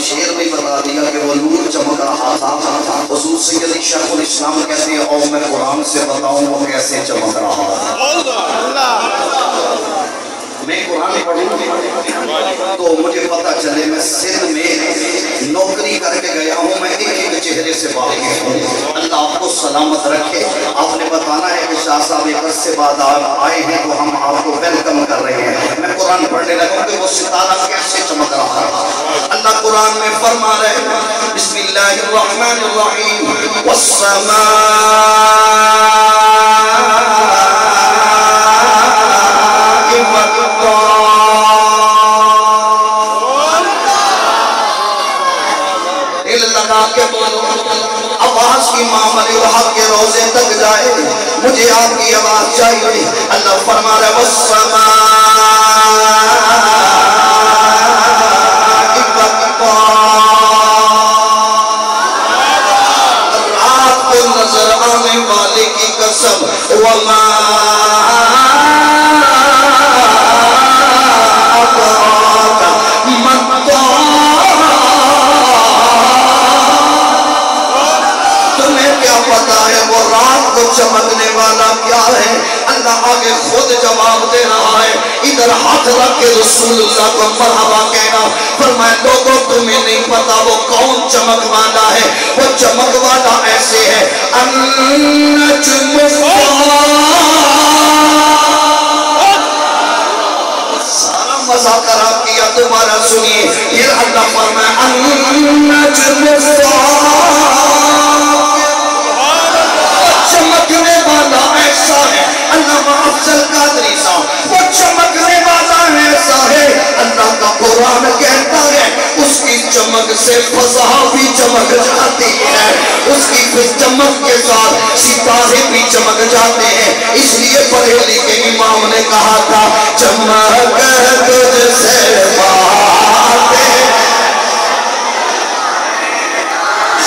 شعر بھی بتا دیا کہ وہ نور چمک رہا تھا. حضور سید شیخ الاسلام کہتے ہیں اور میں قرآن سے بتاؤں وہ کیسے چمک رہا تھا. میں قرآن پڑھوں تو مجھے پتا چلے میں سندھ میں نوکری کر کے گیا ہوں, میں ایک ایک چہرے سے واقف ہوں. اللہ آپ کو سلامت رکھے. آپ نے بتانا ہے کہ شاہ صاحب ایک عرصے سے بعد آئے ہیں تو ہم آپ کو ویلکم کر رہے ہیں. میں قرآن پڑھنے لگا کہ وہ ستارہ کیسے چمک رہا ہے. اللہ قرآن میں فرما رہے ہیں بسم اللہ الرحمن الرحیم والسماء کے بولو آواز کی معاملے وہاں کے روزے تک جائے, مجھے آپ کی آواز چاہیے. اللہ فرما رہا ہے والسماء رات کو نظر آنے والے کی قسم وما چمکنے والا کیا ہے. اللہ آگے خود جواب دے رہا ہے. ادھر ہاتھ رکھ کے رسول اللہ کو مرحبا کہنا. فرمایا لوگوں تمہیں نہیں پتا وہ کون چمک والا ہے. وہ چمک والا ایسے ہے سارا مذاکرہ کیا دوبارہ سنیے. یہ اللہ فرمایا چمکنے والا ایسا ہے. اللہ افضل قادری صاحب وہ چمکنے والا ایسا ہے. اللہ کا قرآن کہتا ہے اس کی چمک سے فضا بھی چمک جاتی ہے, اس کی چمک کے ساتھ ستارے بھی چمک جاتے ہیں. اس لیے پڑھے لکھے امام نے کہا تھا چمک تجھ سے باتیں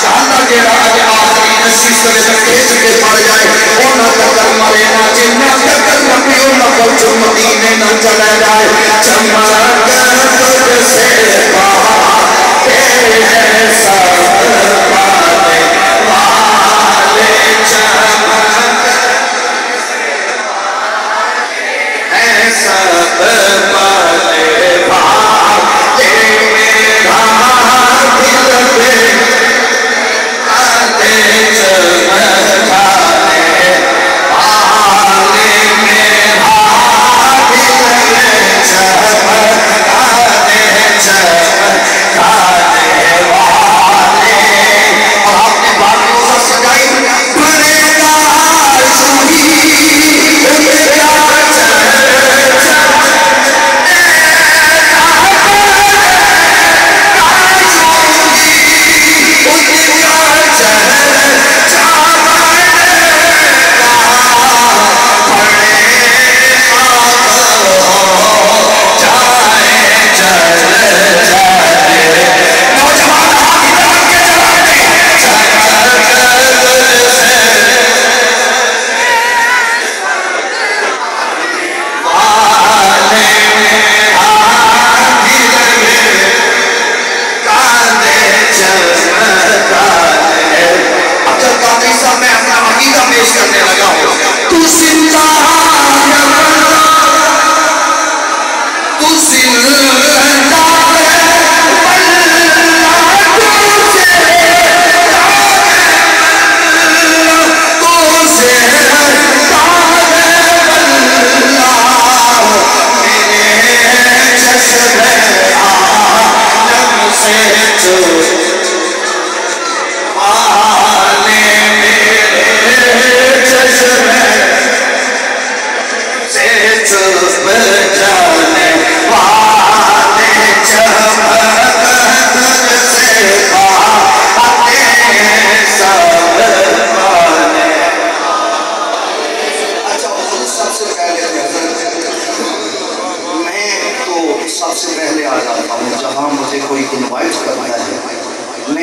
شاہدہ کے راج آخری نشیز کرے تک کھیچ کے پڑ جائے. اونا تکر مرے نہ جنہ تکر نبیوں نہ کچھ مدینے نہ چلے جائے. چمک تجھ سے باتیں ہیں سب پانے والے. چمک ہیں سب پانے والے. میرا دل پہ چمک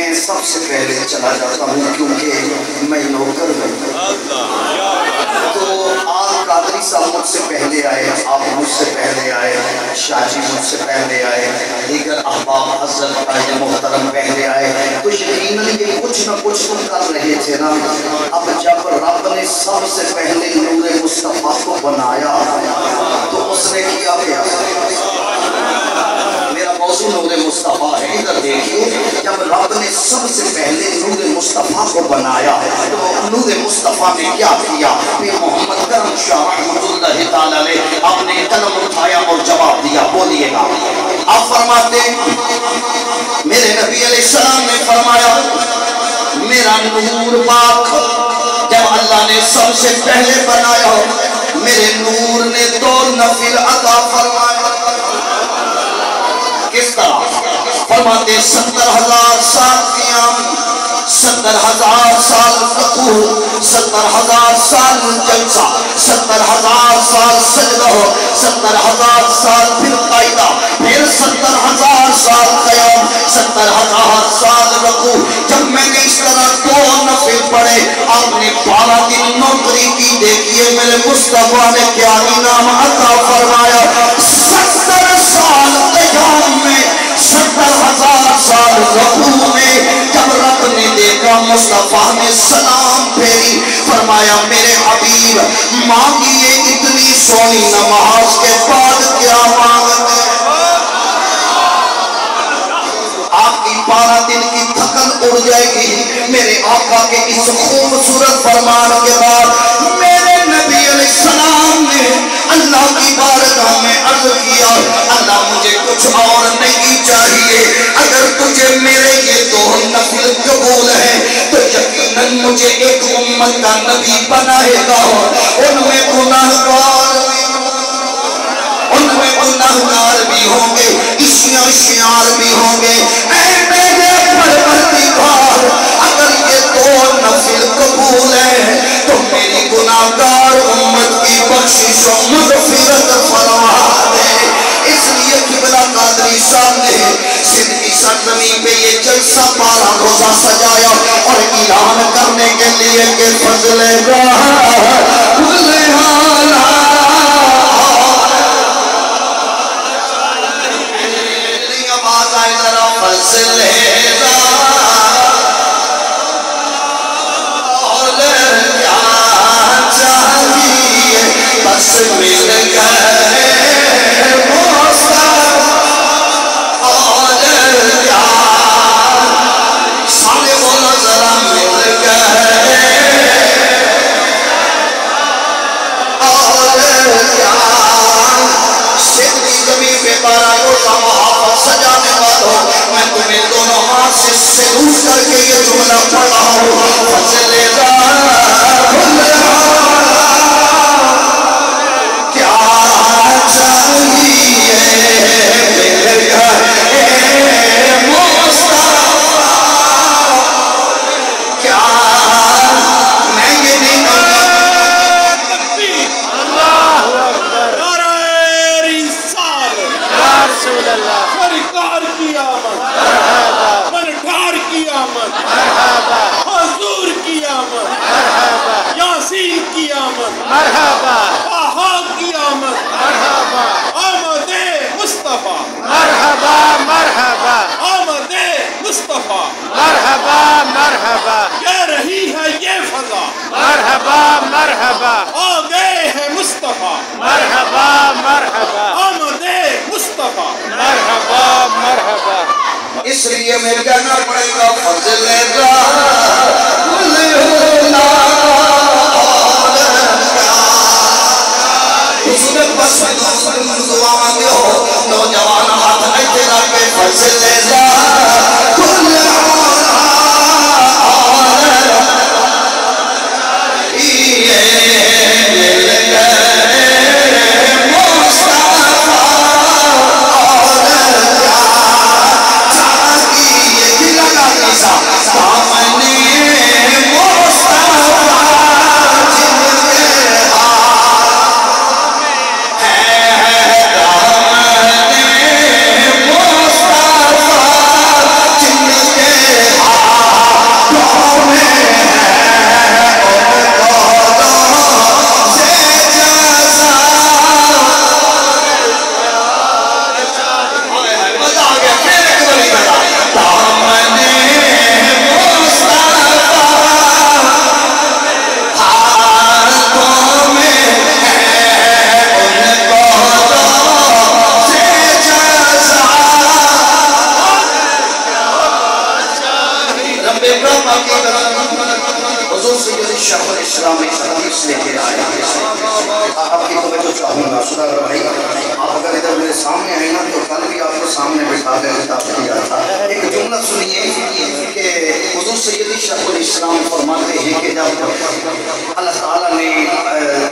میں سب سے پہلے چلا جاتا ہوں کیونکہ میں نوکر ہوں. تو آپ قادری صاحب مجھ سے پہلے آئے, آپ مجھ سے پہلے آئے, شاہ جی مجھ سے پہلے آئے, دیگر احباب حضرت قائد محترم پہلے آئے. تو یقیناً یہ کچھ نہ کچھ تم کر رہے تھے نا. اب جب رب نے سب سے پہلے نور مصطفیٰ کو بنایا تو اس نے کیا کیا؟ میرا موضوع نور مصطفیٰ ہے, ادھر دیکھیے. جب رب نے سب سے پہلے نور مصطفیٰ کو بنایا تو نور مصطفیٰ نے کیا کیا؟ پھر محمد کرم شاہ رحمۃ اللہ تعالیٰ نے اپنے قلم اٹھایا اور جواب دیا. بولیے گا. آپ فرماتے میرے نبی علیہ السلام نے فرمایا میرا نور پاک جب اللہ نے سب سے پہلے بنایا میرے نور نے 2 نفل عطا فرمایا. کس طرح؟ فرماتے 70,000 سال قیام, 70,000 سال رکوع, 70,000 سال جلسہ, 70,000 سال سجدہ, 70,000 سال پھر قائدہ, پھر 70,000 سال قیام, 70,000 سال رکوع. جب میں نے اس طرح 2 نفل پڑھے آپ نے 12 دن نوکری کی. دیکھیے میرے مصطفیٰ نے کیا انعام عطا فرمایا. 70 سال قیام میں, 70,000 سال رکوع میں. جب رب نے دیکھا مصطفیٰ نے سلام پھیری, فرمایا میرے حبیب مانگیے اتنی سونی نماز کے بعد کیا مانگتے ہیں. آپ کی 12 دن کی تھکن اڑ جائے گی. میرے آقا کے اس خوبصورت فرمان کے بعد میرے نبی علیہ السلام نے اللہ کی بارگاہ میں عرض کیا اللہ مجھے کچھ اور نہیں چاہیے. اگر تجھے میرے یہ 2 نفل قبول ہیں تو یقیناً مجھے ایک امت کا نبی بنائے گا. ان میں گناہگار بھی ہوں گے, اشیار بھی ہوں گے. اے میرے پروردگار اگر یہ 2 نفل قبول ہیں تو میری گناہگار امت کی بخشش و مغفرت فرما دے. اس لیے قبلہ قادری صاحب نے سندھ کی سرزمین پہ یہ جلسہ 12 روزہ سجایا اور اعلان کرنے کے لیے کہ فضل بس مل گئے سارے بولا ذرا مل گئے اور سندھ کی زمین پہ 12 روزہ محافظ سجانے والوں میں تمہیں دونوں ہاتھ سے سلوٹ کر کے یہ جملہ پڑھا ہوں. فضل مرحبا کی آمد, مرحبا آمد مصطفیٰ, مرحبا مرحبا آمد مصطفیٰ, مرحبا مرحبا یہ رہی ہے یہ فضا, مرحبا مرحبا آ گئے ہیں مصطفیٰ, مرحبا مرحبا آمد مصطفیٰ, مرحبا مرحبا. اس لیے میں کہنا پڑے گا فضل دعا مانگے ہو نوجوان ہاتھ ایسے رکھے فضل بیٹا باقی حضور سید شیخ الاسلام ایک حدیث لے کے آیا. آپ کی توجہ چاہوں گا سدھاگر بھائی, آپ اگر ادھر میرے سامنے آئے نا تو کل بھی آپ کو سامنے بٹھا کر خطاب کیا تھا. ایک جملہ سنیے کہ حضور سید شیخ الاسلام فرماتے ہیں کہ جب اللہ تعالیٰ نے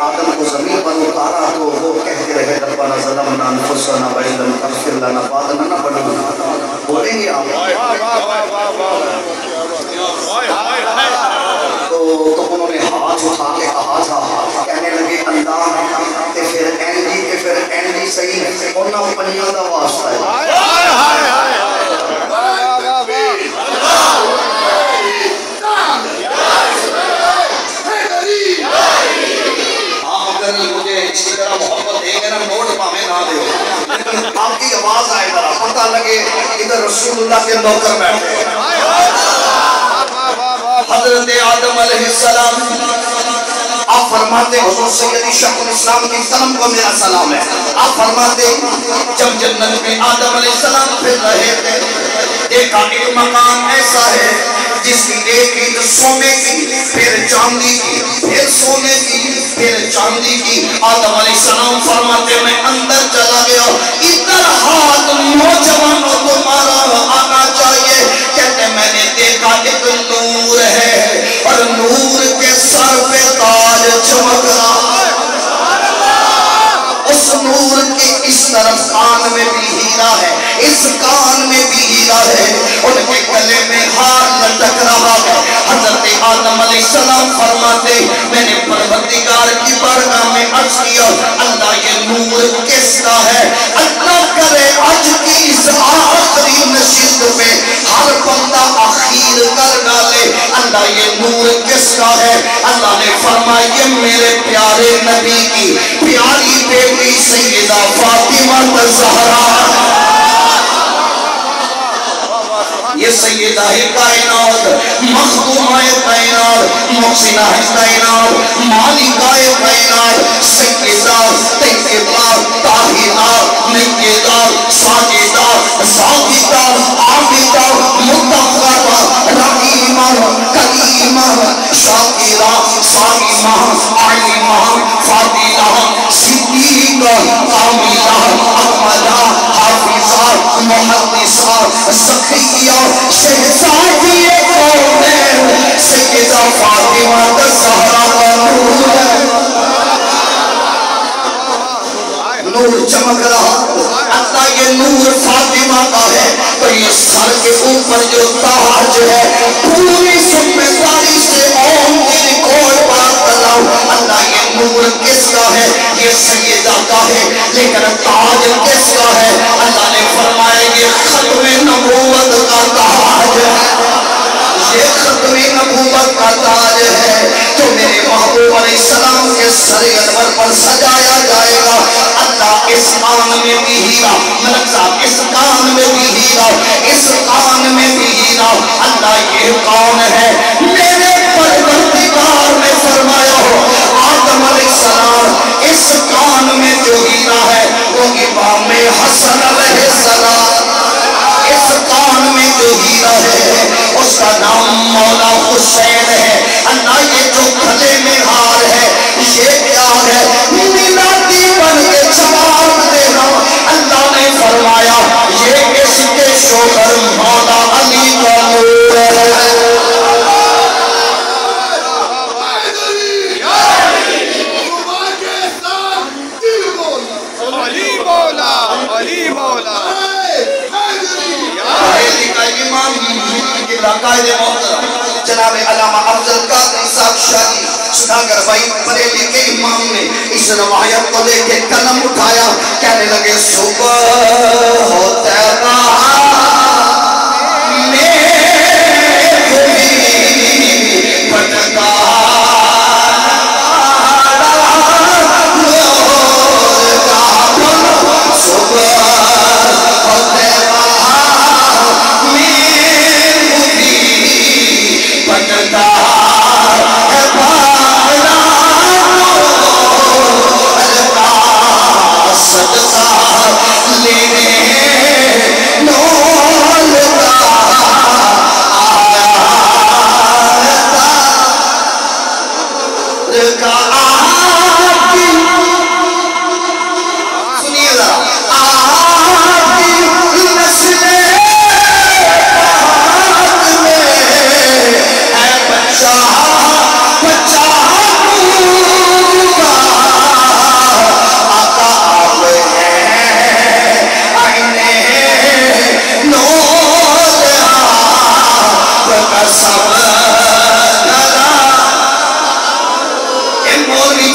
آدم کو زمین پر اتارا تو وہ کہتے رہے ربنا ظلمنا انفسنا وان لم تغفر لنا وترحمنا لنكونن. بولیں گے آپ تو انہوں نے ہاتھ اٹھا کے کہا تھا, کہنے لگے اللہ کہ پھر اینڈی صحیح انہاں پنیاں دا واسطہ ہے. آپ اگر مجھے اسی طرح محبت دیں گے نا, نوٹ پاویں نہ دے, لیکن آپ کی آواز آئے گا, پتہ لگے ادھر رسول اللہ کے نوکر بیٹھے. حضرت آدم علیہ السلام, آپ فرماتے حضور سید شیخ الاسلام کی قلم کو میرا سلام ہے. آپ فرماتے جب جنت میں آدم علیہ السلام پھر رہے تھے, دیکھا ایک مکان ایسا ہے جس کی ایک عید سونے کی, پھر چاندی کی, پھر سونے کی, پھر چاندی کی. آدم علیہ السلام فرماتے میں اندر چلا گیا, ادھر ہاتھ نوجوانوں تمہارا آنا چاہیے. کہتے میں نے دیکھا ایک نور ہے اور نور کے سر پہ تاج چمک رہا. اس نور کے اس طرف کان میں بھی ہیرا ہے, اس کان میں بھی ہیرا ہے, ان کے گلے میں ہار لٹک رہا ہے. حضرت آدم علیہ السلام فرماتے میں نے پروردگار کی بارگاہ میں عرض کیا اللہ یہ نور کس کا ہے؟ اللہ کرے آج کی اس آخری نشست پہ ہر بندہ آخیر کر ڈالے اللہ یہ نور کس کا ہے؟ اللہ نے فرمایا یہ میرے پیارے نبی کی پیاری بیٹی سیدہ فاطمہ الزہرا, یہ سیدہ کائنات, مخدومہ کائنات, محسنہ کائنات, مالکہ کائنات, سیدہ طیبہ طاہرہ نکدہ ساجدہ ساجدہ عابدہ مطہرہ رحیمہ کریمہ شاکرہ صائمہ عالمہ فاضلہ صدیقہ عاملہ احمدہ حافظہ محدثہ سخیہ شہزادی کونین سیدہ فاطمہ الزہرا کا نور ہے. نور چمک رہا, اللہ یہ نور فاطمہ کا ہے تو یہ سر کے اوپر جو تاج ہے پوری ذمہ داری سے اوم کی ریکارڈ بات کر رہا ہوں. اللہ یہ نور کس کا ہے؟ یہ سیدہ کا ہے, لیکن تاج کس کا ہے؟ اللہ نے فرمایا یہ ختم نبوت کا تاج ہے, یہ ختم نبوت کا تاج ہے جو میرے محبوب علیہ السلام کے سر انور پر سجایا جائے گا. اللہ اس کان میں بھی ہیرا, ملک صاحب اس کان میں بھی ہیرا, اس کان میں بھی ہیرا. اللہ یہ کون ہے؟ میرے پروردگار نے فرمایا ہو آدم علیہ السلام اس کان میں جو ہیرا ہے وہ امام حسن علیہ السلام, اس کان میں جو ہیرا ہے اس کا نام مولا حسین ہے. اللہ یہ جو گھلے میں ہار ہے یہ کیا ہے؟ میلادی بن کے جواب دینا. اللہ نے فرمایا یہ اس کے شوہر مولا علی کا نور ہے. جناب علامہ افضل قادری صاحب شاہی سدھاگر بھائی بریلی کے امام نے اس روایت کو لے کے قلم اٹھایا, کہنے لگے صبح ہوتا صدقہ لینے نور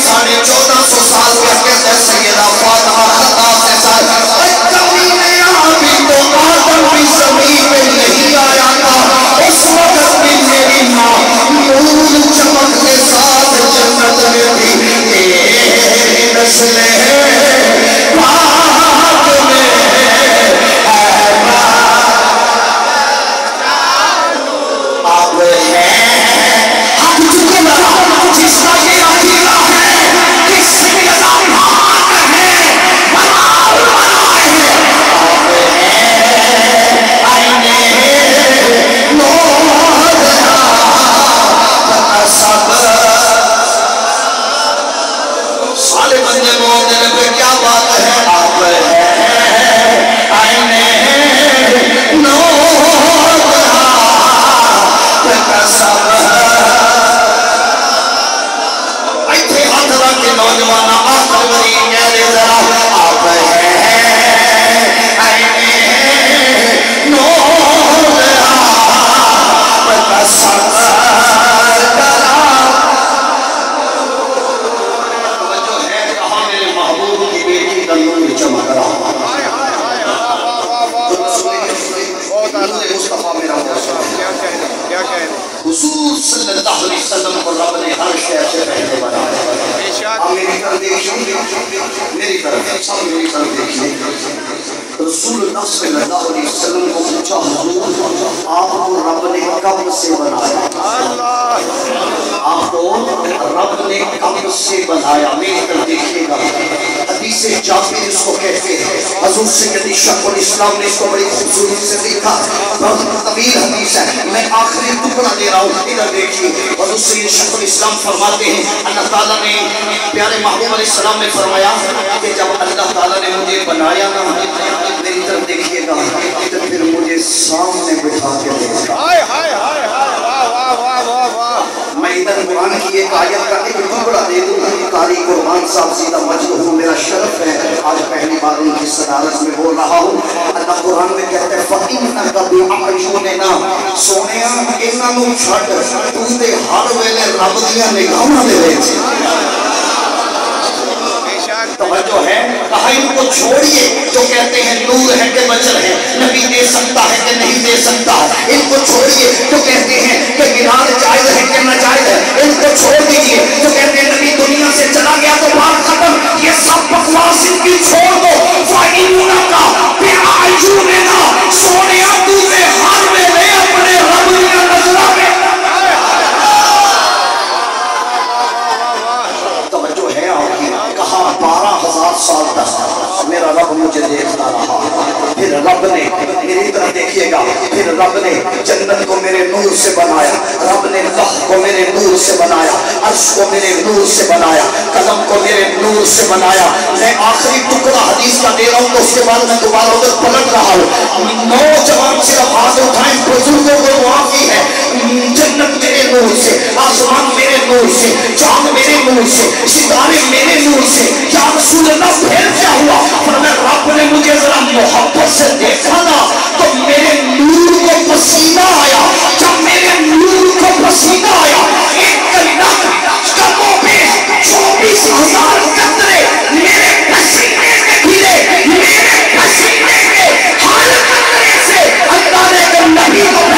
ساڑھے 1400 سال کے کہتے سیدہ فاطمہ خطا سے ساتھ کبھی تو آدم بھی زمین میں نہیں آیا تھا اس وقت بھی میری ماں نور چمک کے ساتھ جنت میں تھی نسل پاک میں آپ ہیں ہم چکے لگا جس کا یہ عقیدہ ہے کہ سیدہ پاک ہے بنائے ہیں آپ ہیں آئینے نور سب سارے بندے مومن پہ کیا بات ہے آپ ہیں آئینے نور سب ایتھے ہاتھ رکھ کے نوجوان آخر بری کہہ ذرا آپ ہیں آئینے نور سب حضور صلی اللہ علیہ وسلم کو رب نے ہر شہر سے پہلے بنایا. آپ میری طرف دیکھیے میری طرف سب میری طرف دیکھیے. رسول اللہ صلی اللہ علیہ وسلم کو پوچھا حضور آپ کو رب نے کب سے بنایا؟ آپ کو رب نے کب سے بنایا؟ میری طرف دیکھیے گا. حدیث جابر اس کو کہتے ہیں. حضور سیدنا شیخ الاسلام نے اس کو بڑی خوبصورتی سے لکھا. بہت طویل حدیث ہے. میں آخری ٹکڑا دے رہا ہوں. ادھر دیکھیے. حضور سیدنا شیخ الاسلام فرماتے ہیں اللہ تعالیٰ نے پیارے محبوب علیہ السلام نے فرمایا کہ جب اللہ تعالیٰ نے مجھے بنایا نا میری طرف دیکھیے گا تو پھر مجھے سامنے بٹھا کے دیکھا. میں ادھر قرآن کی ایک آیت کا ایک ٹکڑا دے دوں. قاری قرآن صاحب سیدھا مجلس ہوں میرا شرف ہے آج پہلی بار ان کی صدارت میں بول رہا ہوں. اللہ قرآن میں کہتے ہیں فَإِنَّكَ بِأَعْيُنِنَا سونیا انہاں نوں چھڈ تو تے ہر ویلے رب دیاں نگاہاں دے وچ. توجہ ہے کہا ان کو چھوڑیے جو کہتے ہیں نور ہے کہ بچر ہے نبی دے سکتا ہے کہ نہیں دے سکتا. ان کو چھوڑیے جو کہتے ہیں کہ گناہ جائز ہے کہ ناجائز ہے. ان کو چھوڑ دیجئے جو کہتے ہیں نبی دنیا سے چلا گیا تو بات ختم. یہ سب بکواس ان کی چھوڑ دو. فَإِنَّكَ بِأَعْيُنِنَا سونیا تو نے ہر ویلے اپنے رب کی نظر میں. توجہ ہے آپ کی. کہا 12,000 سال تک میرا رب مجھے دیکھتا رہا. پھر رب نے میری طرف دیکھیے گا پھر رب نے جنت کو میرے نور سے بنایا. رب نے لوح کو میرے نور سے بنایا. عرش کو میرے نور سے بنایا. قلم کو میرے نور سے بنایا. میں آخری ٹکڑا حدیث کا دے رہا ہوں تو اس کے بعد میں دوبارہ ادھر پلٹ رہا ہوں. نوجوان صرف ہاتھ اٹھائیں بزرگوں کو دعا کی ہے. جنت میرے نور سے آسمان میرے نور سے چاند میرے نور سے ستارے میرے نور سے. یا رسول اللہ پھر کیا ہوا؟ فرمایا رب نے مجھے ذرا محبت سے دیکھا نا تو میرے نور کو پسینہ آیا. جب میرے نور کو پسینہ آیا 1 لاکھ کموں پہ 24,000 قطرے میرے پسینے میں گرے. میرے پسینے میں ہر قطرے سے اللہ نے کہ نبی کو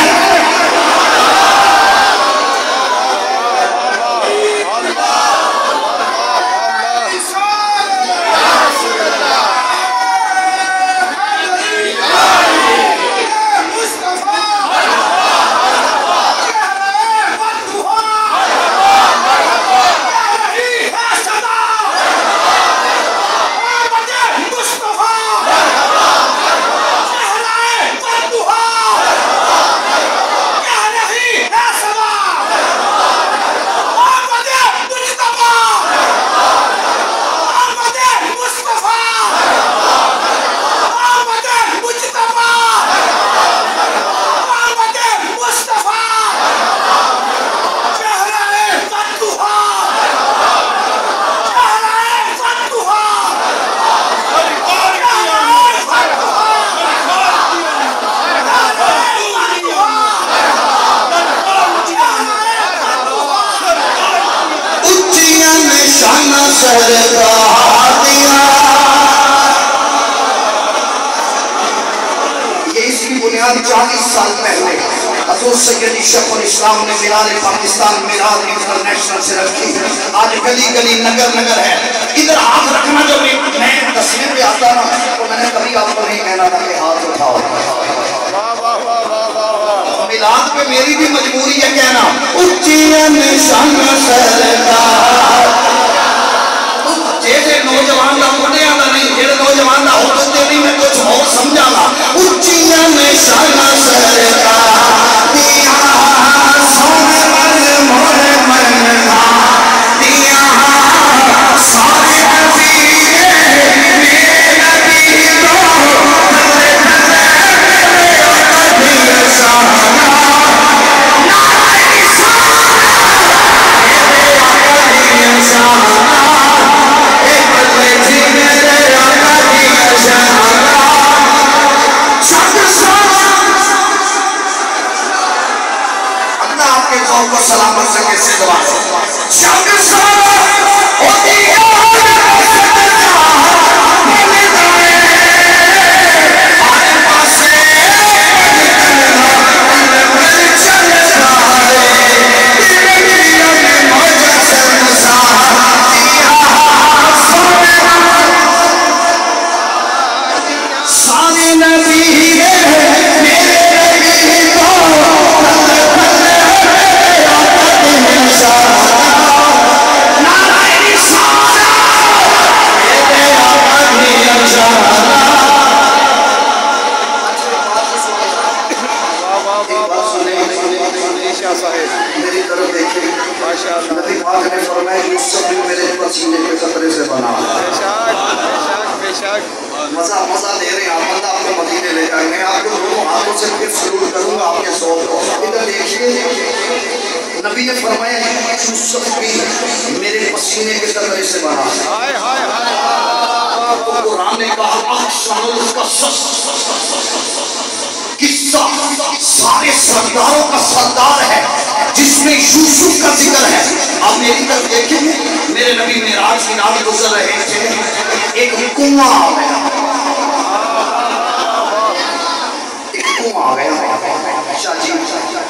یہ اس کی بنیاد 40 سال پہلے حضور سید شیخ الاسلام نے مینار پاکستان مینار انٹرنیشنل سے رکھی. آج گلی گلی نگر نگر ہے. ادھر ہاتھ رکھنا جو میں تصویر پہ آتا نا تو میں نے کبھی آپ کو نہیں کہنا تھا کہ ہاتھ اٹھاؤ. میلاد پہ میری بھی مجبوری ہے کہنا اچھین شان سرکار. جیسے نوجوان دا بڑے آدھا نہیں جیسے نوجوان دا ہو تو نہیں میں کچھ اور سمجھا گا. اچھین شان سرکار دیا سونے من مور من دیا سارے نبی میرے نبی تو کو سلامت سے کیسے دعا شک سارا ہوتی ہے میری طرف دیکھیں. نبی پاک نے فرمایا یوسف بھی میرے پسینے کے قطرے سے بنا. مزہ دے رہے ہیں آپ. بندہ آپ کو مدینے لے جائیں. میں آپ کو دونوں ہاتھوں سے پھر سلوٹ کروں گا آپ کے صوت کو. ادھر دیکھیے نبی نے فرمایا یوسف بھی میرے پسینے کے قطرے سے بنا. قرآن نے کہا احسن القصص قصہ سارے سرداروں کا سردار ہے جس میں یوسف کا ذکر ہے. آپ میری طرف دیکھیں میرے نبی معراج کی رات گزر رہے تھے. ایک کنواں آ گیا. شاہ جی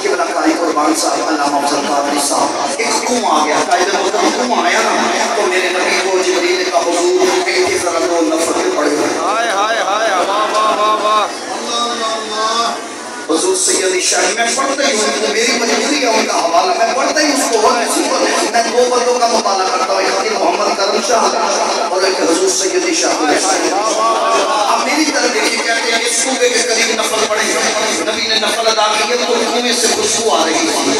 قبلہ قاری قربان صاحب علامہ افضل قادری صاحب ایک کنواں آ گیا. قائد محترم کنواں آیا نا تو میرے نبی کو جبریل کا حضور کہ ذرا دو نفر پڑے ہوئے. حضور سید شاہ میں پڑھتا ہی ہوں. میری مجبوری ہے ان کا حوالہ میں پڑھتا ہی اس کو. میں دو بندوں کا مطالعہ کرتا ہوں. ایک خطیب محمد کرم شاہ اور ایک حضور سید شاہ. آپ میری طرف دیکھیں کہتے ہیں اس کنویں کے قریب نفل پڑے. نبی نے نفل ادا کیا تو کنویں سے خوشبو آ رہی تھی.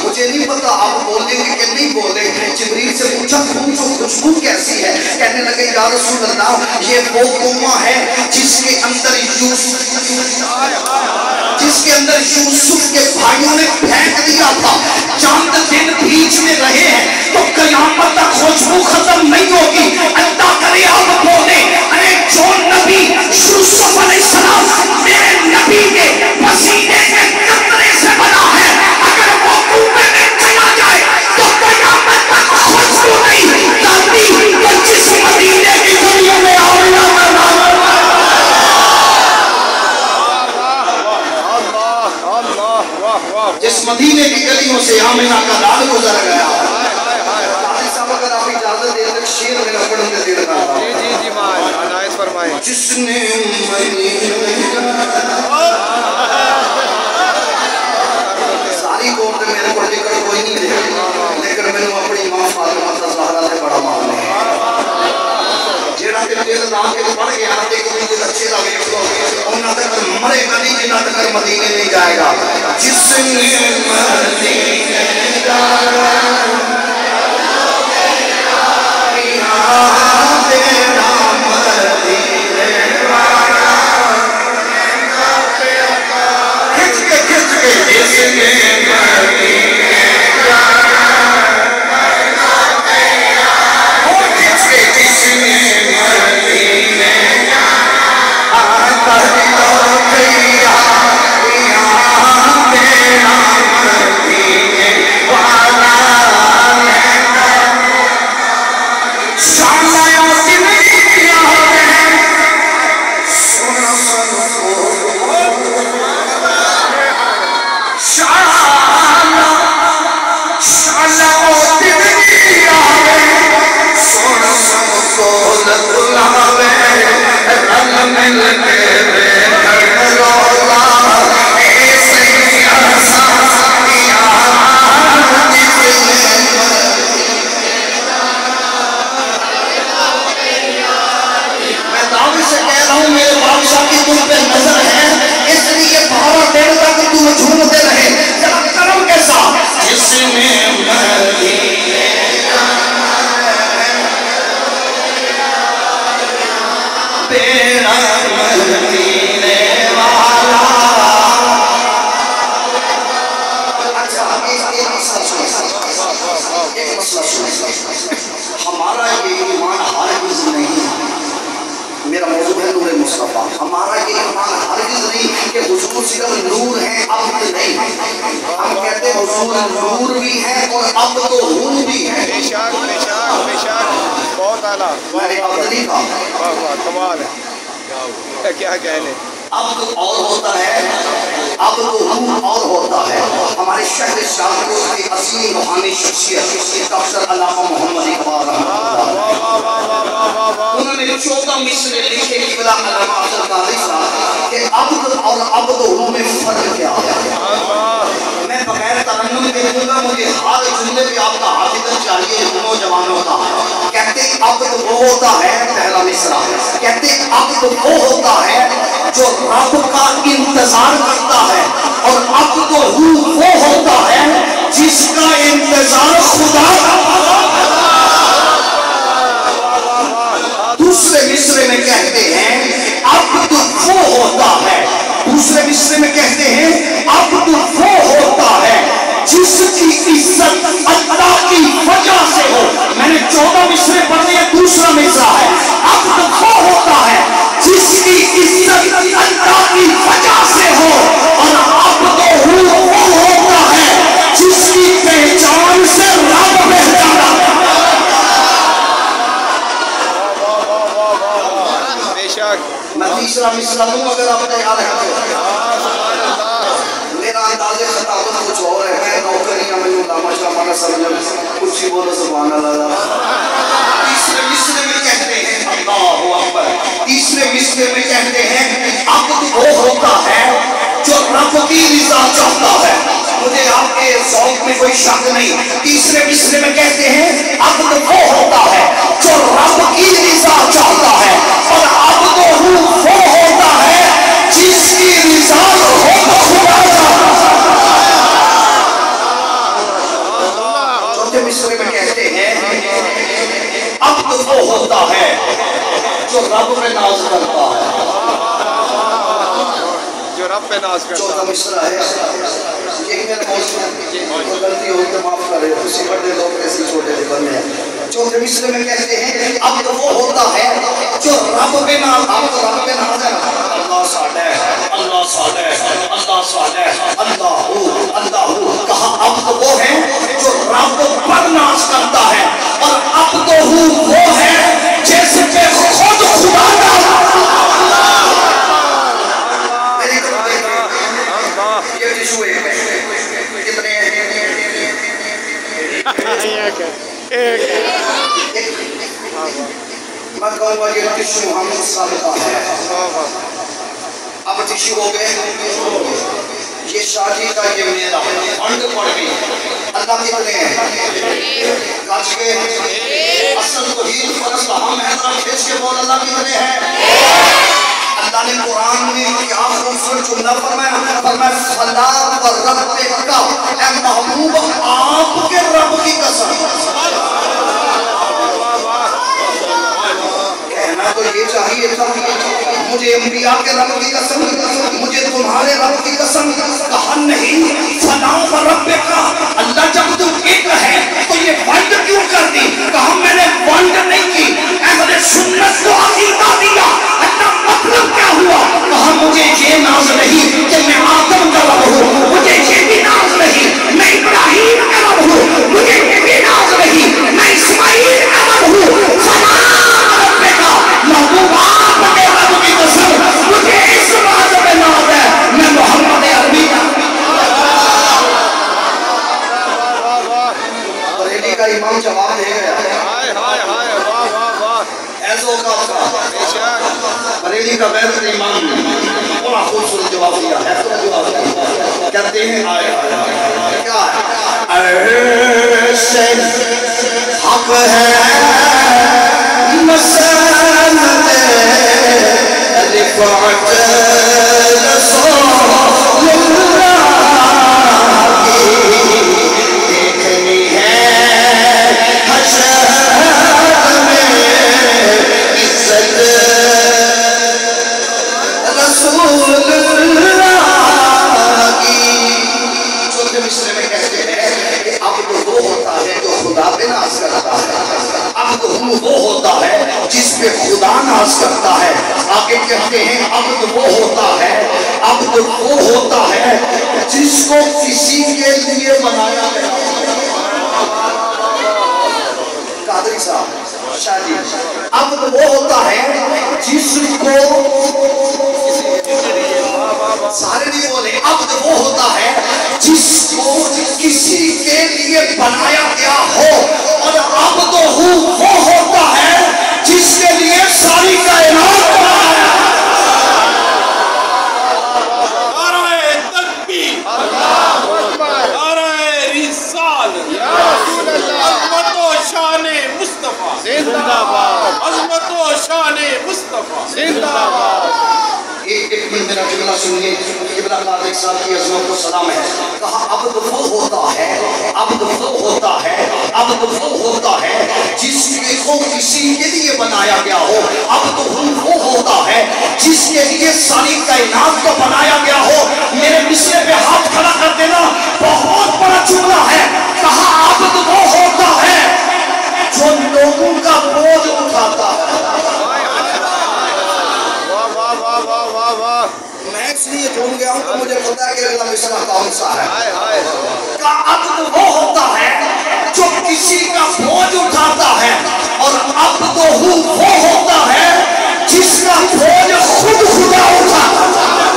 مجھے نہیں پتا آپ بولیں گے کہ نہیں بولیں. جبریل سے پوچھا خوشبو کیسی ہے؟ کہنے لگے یا رسول اللہ یہ وہ کنواں ہے جس کے اندر یوسف کے بھائیوں نے پھینک دیا تھا. چاند دن بیچ میں رہے ہیں تو قیامت تک خوشبو ختم نہیں ہوگی. اللہ کرے آپ بولے ارے جو نبی یوسف علیہ السلام میرے نبی کے پسینے کے قطرے سے بنا ہے اگر وہ کنویں میں چلا جائے تو قیامت تک خوشبو نہیں لاتی. تو جس مدینے کی دنیا میں آؤں جس مدینے کی گلیوں سے آمینہ کا لال گزر گیا. قاضی صاحب اگر آپ اجازت دے تو شیر میرا پڑھنے دے رہا تھا. جی عنایت فرمائیں. جس نے ساری کورٹ میرے کو ٹکٹ کوئی نہیں دے لیکن میں نے اپنی ماں فاطمہ زہرا سے بڑا مان لیا. جیڑا کہ دل نام کے پڑھ گیا تے کوئی کو اچھے دا ویکھ لو انہاں تک مرے گا نہیں جنہاں تک مدینے نہیں جائے گا. جس نے مدینے جانا ہمارا یہ ایمان ہرگز نہیں، میرا موضوع ہے نور مصطفیٰ، ہمارا یہ ایمان ہرگز نہیں کہ حضور صرف نور ہیں عبد نہیں، ہم کہتے ہیں حضور نور بھی ہے اور عبد تو ہوں بھی ہے۔ بے شک بے شک بے شک، بہت اعلیٰ، میں نے عبد نہیں کہا، واہ واہ کمال ہے، کیا کہنے۔ عبد اور ہوتا ہے، عبد ہوں اور ہوتا ہے۔ ہمارے شہر شاہپور کی عظیم روحانی شخصیت ڈاکٹر علامہ محمد اقبال رحمۃ اللہ، انہوں نے 14 مصرے لکھے قبلہ علامہ افضل قادری صاحب کہ عبد اور عبد ہوں میں فرق کیا ہے۔ میں بغیر ترنم کے دوں گا، مجھے ہر جملے پہ آپ کا حافظ چاہیے نوجوانوں کا۔ کہتے عبد وہ ہوتا ہے، پہلا مصرع کہتے عبد وہ ہوتا ہے جو رب کا انتظار کرتا ہے، اور عبد وہ ہوتا ہے جس کا انتظار خدا کرتا ہے۔ دوسرے مصرے میں کہتے ہیں عبد وہ ہوتا ہے، دوسرے مصرے میں کہتے ہیں عبد وہ ہوتا ہے جس کی عزت اللہ کی وجہ سے ہو۔ میں نے 14 مصرے پڑھے ہیں، دوسرا مصرع ہے عبد وہ ہوتا ہے جس کی عزت اللہ کی وجہ سے ہو، اور عبد وہ ہوتا ہے جس کی پہچان سے رب پہچانا۔ بے شک میں تیسرا مصرع دوں اگر آپ تیار ہیں تو۔ میرا انداز خطابت کچھ اور ہے، میں نوکریاں میں دامشہ مانا سمجھو کچھ ہی بولو سبحان اللہ۔ تیسرے مصرے میں کہتے ہیں اللہ اکبر، تیسرے مصرے میں کہتے ہیں عبد وہ ہوتا ہے جو رب کی رضا چاہتا ہے۔ مجھے آپ کے ذوق میں کوئی شک نہیں، تیسرے مصرے میں کہتے ہیں عبد وہ ہوتا ہے جو رب کی رضا چاہتا ہے، اور عبد وہ ہوتا ہے جس کی رضا ہو تو خدا چاہتا ہے۔ چوتھے مصرے میں کہتے ہیں عبد وہ ہوتا ہے جو رب پہ ناز کرتا ہے، جو رب پہ ناز کرتا چوتھا مصرع ہے۔ یہ میرا موضوع ہے، غلطی ہو تو معاف کرے، اسی بڑے لوگ ایسے چھوٹے سے بنے ہیں۔ چوتھے مصرے میں کہتے ہیں عبد وہ ہوتا ہے جو رب پہ ناز، آپ تو رب پہ ناز ہے، اللہ صالح اللہ صالح اللہ صالح اللہ ہو اللہ ہو، کہا عبد وہ ہے جو رب پر ناز کرتا ہے، اور عبد وہ ہے جیسے کہ خود خدا کا۔ میری طرف دیکھیں، یہ ٹشو ایک ہے، کتنے ہیں؟ میں کہوں گا یہ ٹشو ہم سابقہ ہے۔ اب ٹشو ہو گئے، یہ شادی کا یہ میرا فنڈ پڑ گئی، اللہ کتنے ہیں؟ کاش کے اصل توحید فرض ہم ہیں، ذرا کھینچ کے بول اللہ کتنے ہیں؟ اللہ نے قرآن میں کیا خوبصورت جملہ فرمایا، فرمایا فلا وربک، اے محبوب آپ کے رب کی قسم۔ کہنا تو یہ چاہیے تھا مجھے انبیاء کے رب کی قسم، مجھے تمہارے رب کی قسم، کہا نہیں فلا وربک، اللہ جب تم ایک ہے تو یہ ونڈ کیوں کر دی؟ کہا میں نے ونڈ نہیں کی، اہل سنت کو عقیدہ دیا، اللہ مطلب کیا ہوا؟ کہا مجھے یہ ناز نہیں کہ میں آدم کا رب ہوں، مجھے یہ بھی ناز نہیں میں ابراہیم کا رب ہوں، مجھے یہ بھی ناز نہیں میں اسماعیل کا رب ہوں۔ فلا وربک، محبوب آپ کے رب کی قسم، مجھے اس بات میں ناز ہے میں محمد عربی کا۔ کوئی جواب دے گیا ہائے ہائے ہائے واہ واہ واہ ایسا ہوگا آپ کا بے شک بریلی کا بیت امام نے بڑا خوبصورت جواب دیا ہے جواب دیا کہتے ہیں آئے کیا ہے عرش حق ہے مسند رفعت رسول اللہ کی دیکھنی ہے حشر میں عزت رسول اللہ کی چوتھے مصرے میں کہتے ہیں کہ عبد وہ ہوتا ہے جو خدا پہ ناز کرتا ہے عبد وہ ہوتا ہے جس پہ خدا ناز کرتا ہے آگے کہتے ہیں عبد وہ ہوتا ہے عبد وہ ہوتا ہے جس کو کسی کے لیے بنایا گیا قادری صاحب شادی عبد وہ ہوتا ہے جس کو سارے نہیں بولے عبد وہ ہوتا ہے جس کو کسی کے لیے بنایا گیا ہو اور عبد وہ ہوتا ہے جس کے لیے ساری کائنات بنایا نعرہ تکبیر نعرہ رسالت عظمت و شان مصطفیٰ زندہ باد عظمت و شان مصطفیٰ زندہ باد ایک منٹ میرا جملہ سنیے قبلہ قادری صاحب کی عظمت کو سلام ہے کہا عبد وہ ہوتا ہے عبد وہ ہوتا ہے عبد وہ ہوتا ہے جس کو کسی کے لیے بنایا گیا ہو عبد وہ ہوتا ہے جس کے لیے ساری کائنات کو بنایا گیا ہو میرے مصرے پہ ہاتھ کھڑا کر دینا بہت بڑا جملہ ہے کہا عبد وہ ہوتا ہے جو لوگوں کا بوجھ اٹھاتا ہے میں اس لیے جھوم گیا ہوں کہ مجھے پتا ہے کہ اگلا مصرع کون سا ہے کہ عبد وہ ہوتا ہے جو کسی کا بوجھ اٹھاتا ہے اور عبد وہ ہوتا ہے جس کا بوجھ خود خدا اٹھاتا ہے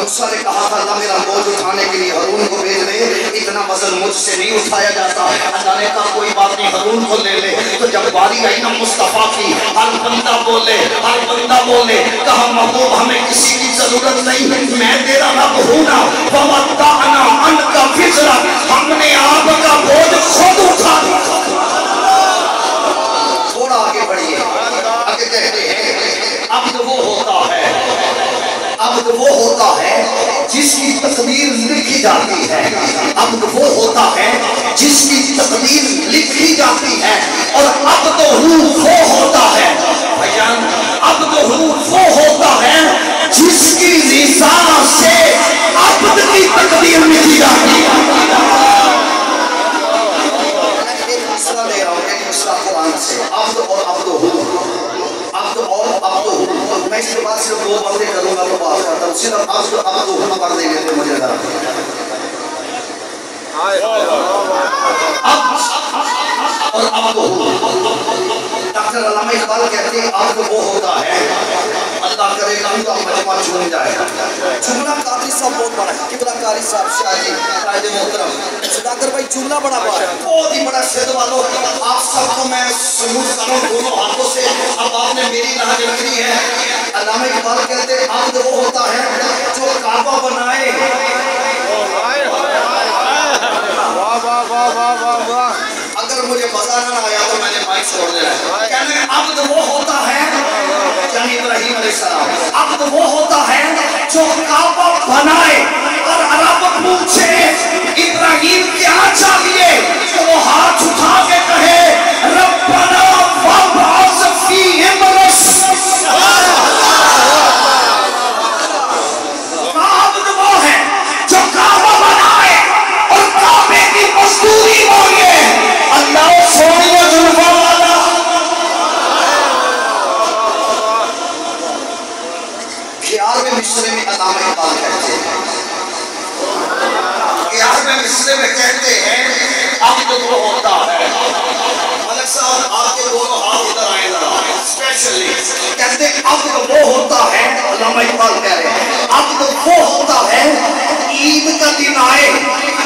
موسیٰ نے کہا تھا اللہ میرا بوجھ اٹھانے کے لیے ہارون کو بھیج دے اتنا وزن مجھ سے نہیں اٹھایا جاتا اللہ نے کہا کوئی بات نہیں ہارون کو لے لے تو جب باری آئی نا مصطفیٰ کی ہر بندہ بولے کہا محبوب ہمیں کسی کی ضرورت نہیں میں تیرا رب ہوں نا وَوَدَّعْنَا عَنْكَ وِزْرَكَ ہم نے آپ کا بوجھ خود اٹھا دیا تھوڑا آگے بڑھیے آگے کہتے ہیں عبد وہ ہوتا ہے عبد وہ ہوتا ہے جس کی تقدیر لکھی جاتی ہے عبد وہ ہوتا ہے جس کی تقدیر لکھی جاتی ہے اور عبد وہ ہوتا ہے عبد وہ ہوتا ہے جس کی رضا سے عبد کی تقدیر لکھی جاتی ہے ایک مسئلہ لے رہا ہوں ایک مسئلہ قرآن سے عبد اور عبد میں اس کے بعد صرف دو باتیں کروں گا تو بات کرتا ہوں صرف عبد پڑھ دیں گے تو مجھے ذرا اور عبد ڈاکٹر علامہ اقبال کہتے ہیں عبد وہ ہوتا ہے اللہ کرے گا تو مجمع چھوڑ جائے گا جملہ قادری صاحب بہت بڑا ہے قبلہ قاری صاحب شاہی قائد محترم صداقر بھائی جملہ بڑا بڑا ہے بہت ہی بڑا شہد والوں آپ سب کو میں سمجھ کروں دونوں ہاتھوں سے اب آپ نے میری لہج رکھنی ہے علامہ اقبال کہتے ہیں عبد وہ ہوتا ہے جو کعبہ بنائے اگر مجھے مزہ نہ آیا تو میں نے مائک چھوڑ دینا ہے کہنے عبد وہ ہوتا ہے یعنی ابراہیم علیہ السلام عبد وہ ہوتا ہے جو کعبہ بنائے اور عرب پوچھے ابراہیم کیا چاہیے تو وہ ہاتھ اٹھا کے کہے ربنا وابعث فیہم رسولا عبد وہ ہے جو کعبہ بنائے اور کعبے کی مزدوری مانگے اللہ سونی زلفاں والا خیال میں مصرے میں علامہ اقبال کہتے ہیں خیال میں مصرے میں کہتے ہیں عبد وہ ہوتا ہے ملک صاحب آپ کے دونوں ہاتھ ادھر آئے ذرا اسپیشلی کہتے ہیں عبد وہ ہوتا ہے علامہ اقبال کہہ رہے ہیں عبد وہ ہوتا ہے عید کا دن آئے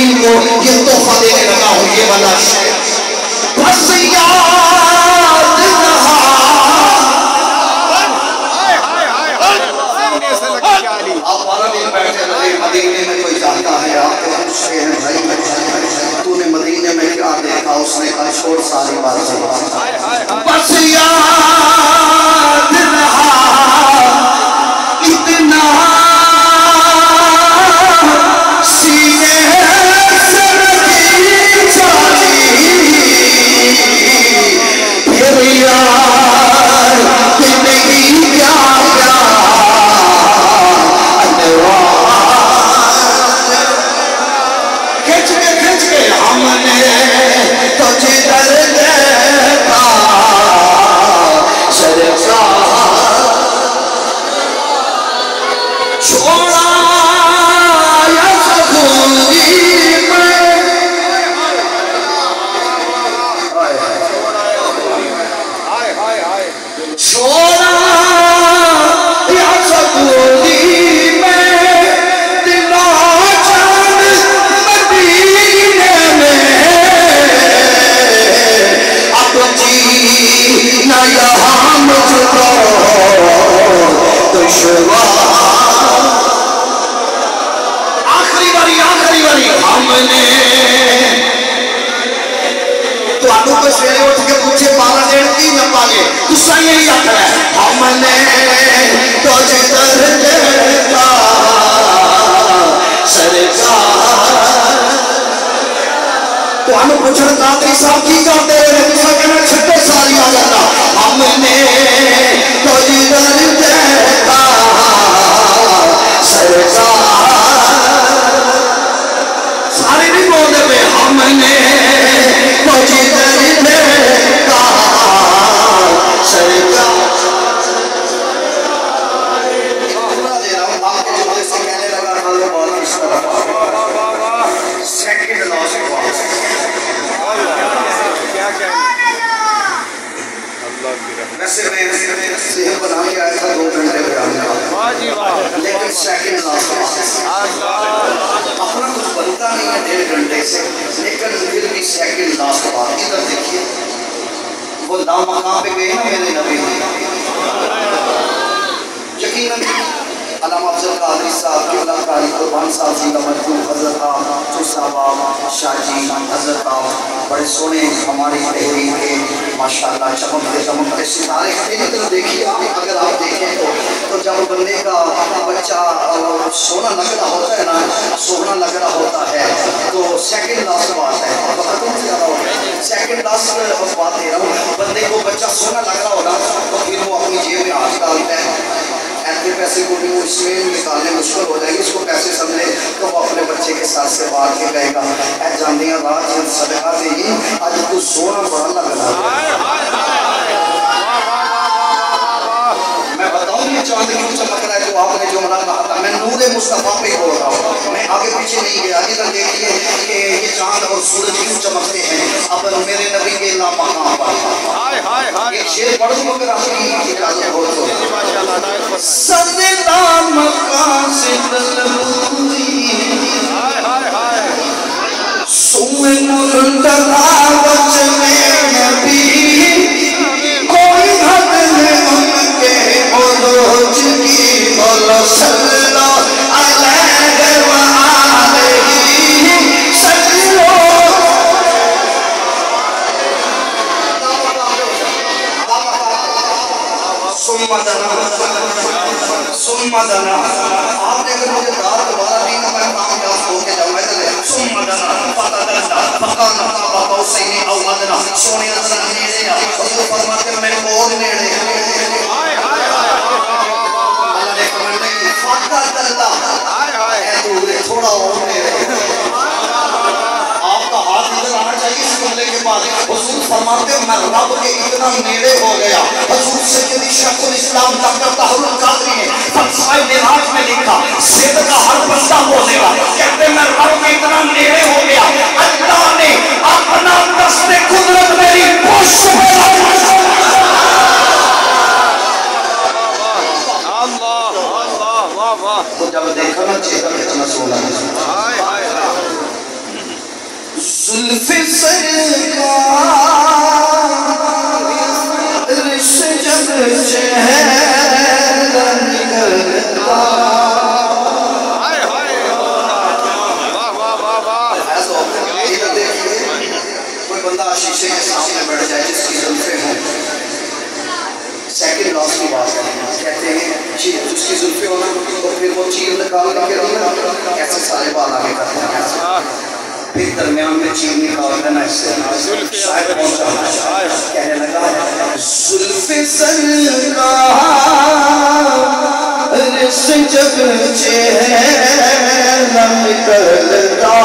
عالمین کو یہ تحفہ دینے لگا ہوں، یہ والا شعر بس یاد رہا آپ والا دن بیٹھے رہے مدینے میں کوئی جاتا ہے آپ کو پوچھتے ہیں بھائی تو نے مدینے میں کیا دیکھا؟ اس نے کہا چھوڑ ساری باتیں بس یاد رہا اتنا سینے سے لگی چالی پھر یار زندگی کیا کھچ کے ہم نے تجھے در دیکھا سرکار چھوڑا یا سکوری میں چھوڑا یا سکوری میں نہ یہاں مجھ کو دشوار آخری باری ہم نے تو آنو کو سویرے اٹھ کے پوچھے 12 ڈیڑھ 3 نپا گے دوسرا یہی آتا ہے ہم نے تجھے در دیکھا سرکار تو آنو پوچھنا قادری صاحب کی کرتے رہے دوسرا کہنا چھٹے ساری آ جاتا ہم نے تجھے در دیکھا سرکار سارے نہیں بولتے پہ ہم نے تجھے در دیکھا سرکار سیکنڈ لاس ویسے میں ذہن بنا کے آیا تھا 2 گھنٹے بیان کا لیکن سیکنڈ لاس اپنا کچھ بنتا نہیں ہے 1.5 گھنٹے سے لیکن پھر بھی سیکنڈ لاس بات ادھر دیکھیے وہ دام مقام پہ گئے نا میرے نبی یقیناً علامہ افضل قادری صاحب کی اللہ قاری قربان صاحب زندہ مرحوم حضرت آپ صاحب شاہ جی حضرت آپ بڑے سونے ہماری تحریر کے ماشاءاللہ چمکتے ستارے ادھر دیکھیے اگر آپ دیکھیں تو جب بندے کا بچہ سونا لگ رہا ہوتا ہے نا سونا لگ رہا ہوتا ہے تو سیکنڈ لاس بات ہے سیکنڈ لاس بات دے رہا ہوں بندے کو بچہ سونا لگ رہا ہوگا تو پھر وہ اپنی جیب میں ہاتھ ڈالتا ہے ایسے پیسے کو بھی وہ اس میں نکالنے مشکل ہو جائے گی اس کو پیسے سمجھے تو وہ اپنے بچے کے ساتھ سے بات کے کہے گا اے جاندیاں رات جن صدقہ دے گی آج تو سونا بڑا لگ رہا میں بتاؤں یہ چاند کیوں چمک رہا ہے جو آپ نے جو منع کہا تھا میں نور مصطفیٰ پہ بول رہا ہوں میں آگے پیچھے نہیں گیا ادھر دیکھیے کہ یہ چاند اور سورج کیوں چمکتے ہیں اب میرے نبی کے لا مقام پر ایک شعر پڑھ دوں اگر آپ کی اجازت ہو تو سجدہ مقاصد البوری سوئے مرتضی وچ میں نبی کوئی حد ہے ان کے عروج کی بولو صلی اللہ علیہ وآلہ سلو ثم دنا آپ نے اگر مجھے دار دوبارہ دی نا میں کامیاب ہو کے جاؤں گا ثم دنا فتدلنا فقال قاب قوسین او ادنی سونے نظر نیڑے حضور فرماتے ہیں میں اور نیڑے اللہ نے فرمایا نہیں فتدلنا اے دورے تھوڑا اور نیڑے آپ کا ہاتھ ادھر آنا چاہیے اس جملے کے بعد حضور فرماتے ہیں میں رب کے اتنا نیڑے ہو گیا حضور سیدی شیخ الاسلام ڈاکٹر طاہر القادری نے فلسفہ معراج میں لکھا سید کا ہر بندہ بولے گا کہتے ہیں میں رب کے اتنا نیڑے ہو گیا اللہ نے اپنا دست قدرت میری پشت پہ اللہ تو جب دیکھا نا چہرہ کتنا سونا ہے زلف سرکار سے جب چہرہ نکلتا کوئی بندہ شیشے کے سامنے بیٹھ جائے جس کی زلفیں ہوں سیکنڈ لاس کی بات کہتے ہیں جس کی زلفیں ہونا تو پھر وہ چیر نکال کے ایسے سارے بال آگے کرتے ہیں پھر درمیان میں چیر نکال دینا اس سے شاید پہنچا کہنے لگا زلف سرکار سے جب چہرہ نکلتا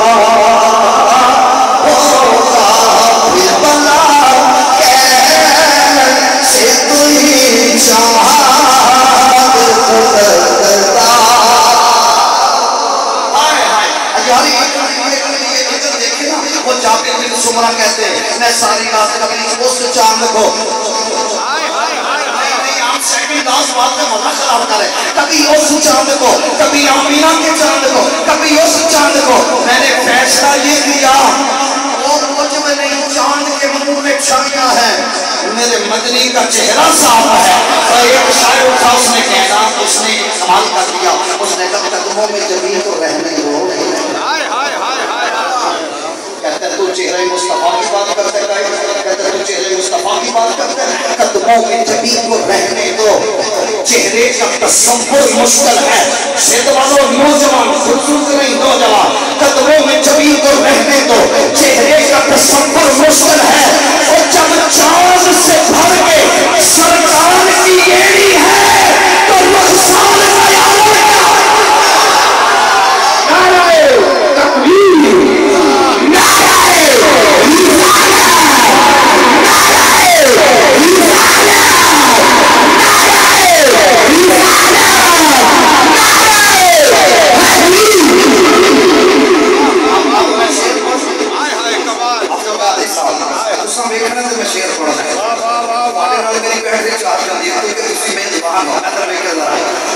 کہتے ہیں میں ساری رات کبھی اس چاند کو سیکنڈ لاس بات میں مزہ خراب کرے کبھی اس چاند کو کبھی آمینہ کے چاند کو کبھی اس چاند کو میں نے فیصلہ یہ کیا وہ مجھ میں نہیں چاند کے منہ میں چھایا ہے میرے مدنی کا چہرہ صاف ہے اور ایک شاعر تھا اس نے کہنا اس نے سوال کر دیا اس نے کہا قدموں میں جبین تو رہنے دو کہتا ہے تو چہرہ مصطفیٰ کی بات کرتا ہے کہتا ہے تو چہرہ مصطفیٰ کی بات کرتا ہے قدموں میں جبین کو رہنے دو چہرے کا تصور مشکل ہے شد والو نوجوان خصوص نہیں نوجوان قدموں میں جبین کو رہنے دو چہرے کا تصور مشکل ہے اور جب چاند سے بھر کے سرکار کی ایڑی ہے تو رخسار بیان نعرہ تکبیر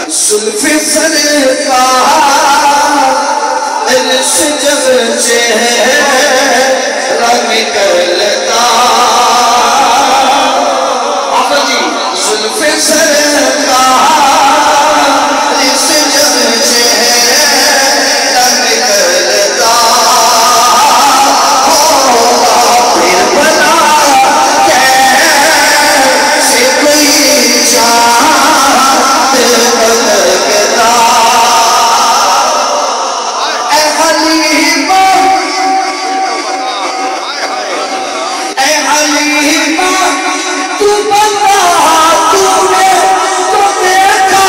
زلف سرکار سے جب چہرہ نکلتا آقا جی زلف سرکار سے جب چہرہ نکلتا پھر بنا کیسے کوئی چاند بلکتا اے حلیمہ تو بتا تو نے تو دیکھا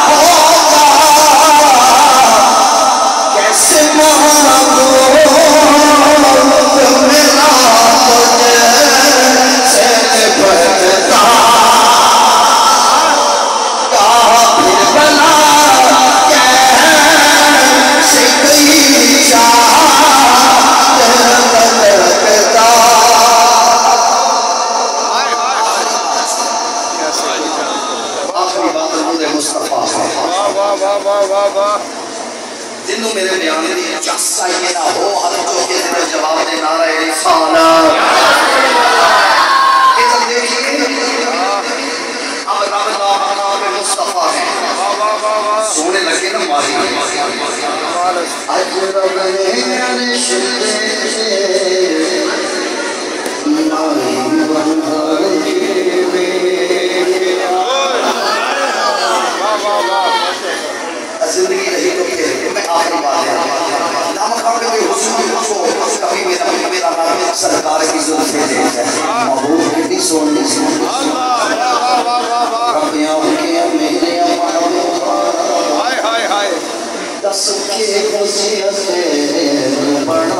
ہوگا کیسے محبوب میرا تجھے سے بھرتا کافر بنا کیسے کوئی چاند بلکتا جنہوں میرے بیان دی چاہتا یہ نہ ہو ہر جو کے دن جواب دے نعرہ رسالت ادھر دیکھئے اب رب نام مصطفیٰ ہے سونے لگے نا ماہی اجرب نے عرش ماہی بندھر زندگی رہی تو کہ میں آخری بات ہے نام کھا کے کوئی حسن کی کو کبھی میرا نام سرکار کی ضرورت ہے محبوب کتنی سونی ربیاں کے میرے محبوب دس کے خوشیت بڑا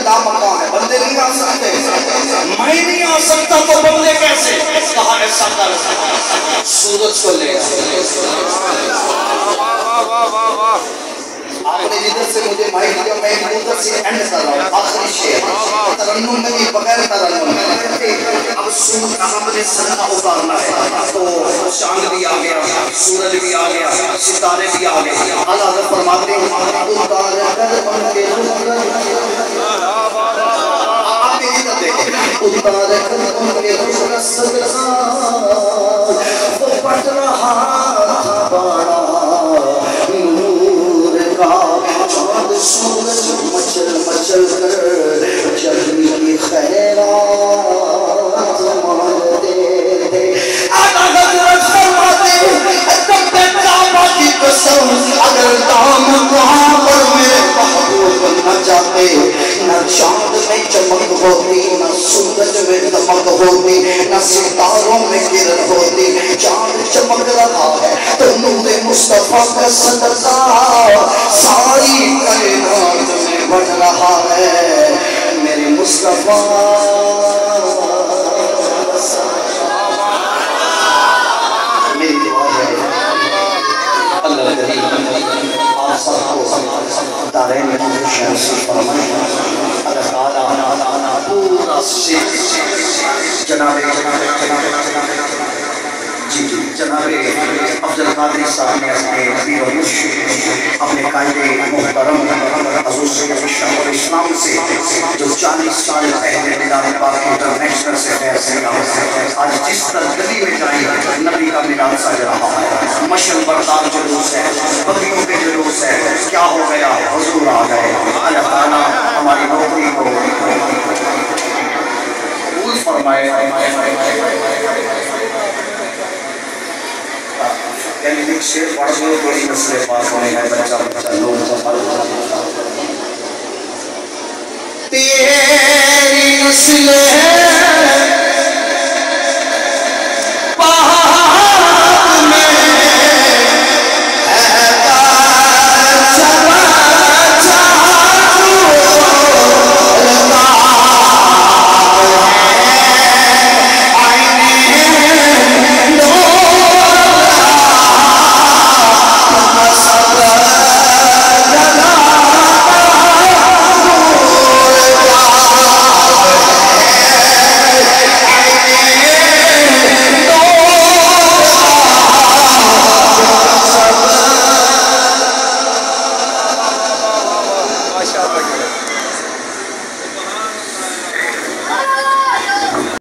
لا مقام ہے، بندے نہیں آ سکتے، میں نہیں آ سکتا تو بندے کیسے؟ کہا ایسا کر سورج کو لے آپ نے جدھر سے مجھے مائک دیا میں ادھر سے اینڈ کر رہا ہوں آخری شعر ترنم میں بھی بغیر ترنم اب سورج ہم نے صدقہ اتارنا ہے تو چاند بھی آ گیا سورج بھی آ گیا ستارے بھی آ گئے اللہ حضرت فرماتے ہیں اتار کر بن کے آپ نے ادھر دیکھیں اتار کر بن کے صدقہ وہ پٹ رہا تھا بڑا چاند سورج مچل مچل کر جگنی کی خیرات مانتے تھے آقا حضرت فرماتے تب تک کعبہ کی قسم اگر دام وہاں پر میرے محبوب نہ جاتے نہ چاند میں چمک ہوتی نہ سورج میں دمک ہوتی نہ ستاروں میں کرن ہوتی چاند چمک رہا ہے تو نور مصطفیٰ کا صدقہ ساری کائنات میں بڑھ رہا ہے میرے مصطفیٰ میری دعا ہے اللہ کریم آپ سب کو دارین میں شمسی فرمائے اللہ تعالیٰ پورا جناب جناب افضل قادری صاحب نے اپنے پیر و مرشد اپنے قائد محترم حضور سید شیخ الاسلام سے جو 40 سال پہلے میلاد پاک انٹرنیشنل سے فیض ملا آج جس طرح گلی میں جائیں نبی کا میلاد سج رہا ہے مشل بردار جلوس ہے بکریوں کے جلوس ہے کیا ہو گیا حضور آ گئے اللہ تعالیٰ ہماری نوکری کو قبول فرمائے یعنی ایک شیر پڑھ دو بڑی مسئلے پاس ہونے ہے بچہ بچہ لوگ تیری نسل ہے